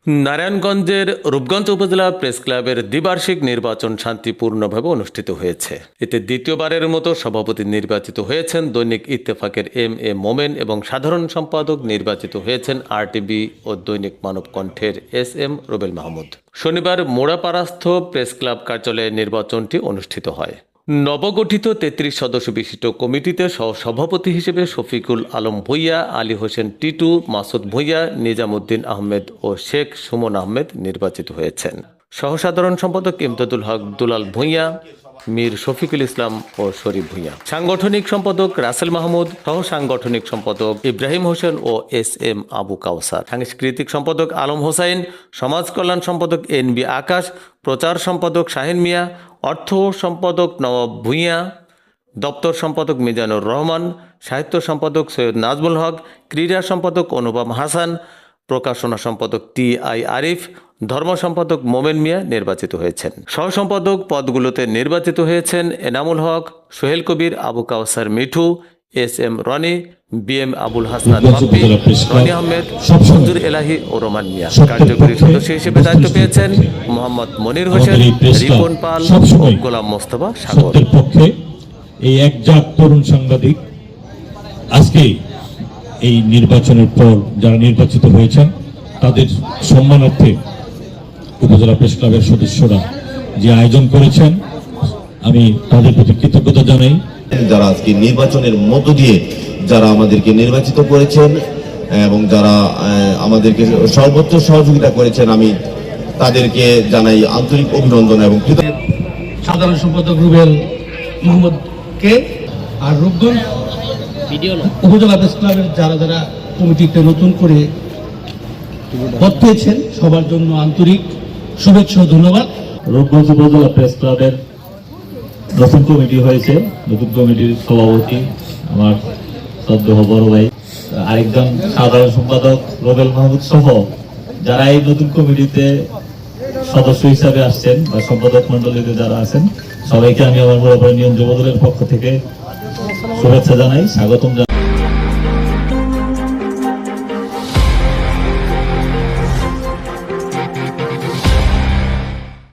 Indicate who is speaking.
Speaker 1: নারায়ণগঞ্জের রূপগঞ্জ উপজেলা প্রেস ক্লাবের দ্বিবার্ষিক নির্বাচন শান্তিপূর্ণভাবে অনুষ্ঠিত হয়েছে। এতে দ্বিতীয়বারের মতো সভাপতি নির্বাচিত হয়েছেন দৈনিক ইত্তেফাকের এম.এ. মোমেন এবং সাধারণ সম্পাদক নির্বাচিত হয়েছেন আরটিভি ও দৈনিক মানবকণ্ঠের এস.এম. রুবেল মাহমুদ। শনিবার মোড়াপাড়াস্থ প্রেস ক্লাব কার্যালয়ে নির্বাচনটি অনুষ্ঠিত হয়। নবগঠিত ৩৩ সদস্য বিশিষ্ট কমিটিতে সহসভাপতি হিসেবে শফিকুল আলম ভূঁইয়া, আলী হোসেন টিটু, মাসুদ ভূঁইয়া, নিজামুদ্দিন আহমেদ ও শেখ সুমন আহমেদ নির্বাচিত হয়েছেন। সহসাধারণ সম্পাদক ইমদাদুল হক দুলাল ভূঁইয়া, মীর শফিকুল ইসলাম ও শরীফ ভূঁইয়া, সাংগঠনিক সম্পাদক রাসেল মাহমুদ, সহ সাংগঠনিক সম্পাদক ইব্রাহিম হোসেন ও এস.এম. আবু কাউসার, সাংস্কৃতিক সম্পাদক আলম হোসাইন, সমাজ কল্যাণ সম্পাদক এন.বি. আকাশ, প্রচার সম্পাদক শাহিন মিয়া, অর্থ সম্পাদক নওয়াব ভূঁইয়া, দপ্তর সম্পাদক মিজানুর রহমান, সাহিত্য সম্পাদক সৈয়দ নাজমুল হক, ক্রীড়া সম্পাদক অনুপম হাসান, প্রকাশনা সম্পাদক টি.আই. আরিফ, ধর্ম সম্পাদক মোমেন মিয়া নির্বাচিত হয়েছেন। সহ সম্পাদক পদগুলোতে নির্বাচিত হয়েছেন এনামুল হক, সোহেল কবির, আবু কাউসার মিঠু, এস.এম. রনি, বি.এম. আবুল হাসনাত বাপ্পি, রনি আহমেদ, মঞ্জুর এলাহি ও রোমান মিয়া। কার্যকরী সদস্য হিসেবে দায়িত্ব পেয়েছেন মোহাম্মদ মনির হোসেন, রিপন পাল ও গোলাম মোস্তফা সাগর।
Speaker 2: এই একজাত তরুণ সাংবাদিক আজকে এই নির্বাচনের পর যারা নির্বাচিত হয়েছেন তাদের সম্মানার্থে উপজেলা প্রেস ক্লাবের সদস্যরা যে আয়োজন করেছেন, আমি তাদের প্রতি কৃতজ্ঞতা জানাই।
Speaker 3: যারা আজকে নির্বাচনের মধ্য দিয়ে যারা আমাদেরকে নির্বাচিত করেছেন এবং যারা আমাদেরকে সর্বোচ্চ সহযোগিতা করেছেন, আমি তাদেরকে জানাই আন্তরিক অভিনন্দন এবং
Speaker 4: সাধারণ সম্পাদক রুবেল মাহমুদকে আর রূপগঞ্জ উপজেলা প্রেস ক্লাবের যারা যারা কমিটিতে নতুন করে পদ পেয়েছেন সবার জন্য আন্তরিক শুভেচ্ছা ও ধন্যবাদ।
Speaker 2: রূপগঞ্জ উপজেলা প্রেস ক্লাবের নতুন কমিটি হয়েছে, নতুন কমিটির সভাপতি আমার শ্রদ্ধেয় বড় ভাই, আরেকজন সাধারণ সম্পাদক রুবেল মাহমুদ সহ যারা এই নতুন কমিটিতে সদস্য হিসাবে আসছেন বা সম্পাদক মন্ডলীতে যারা আছেন সবাইকে আমি আমার মোড়াপাড়া নিয়ম যুবদলের পক্ষ থেকে শুভেচ্ছা জানাই, স্বাগতম জানাই।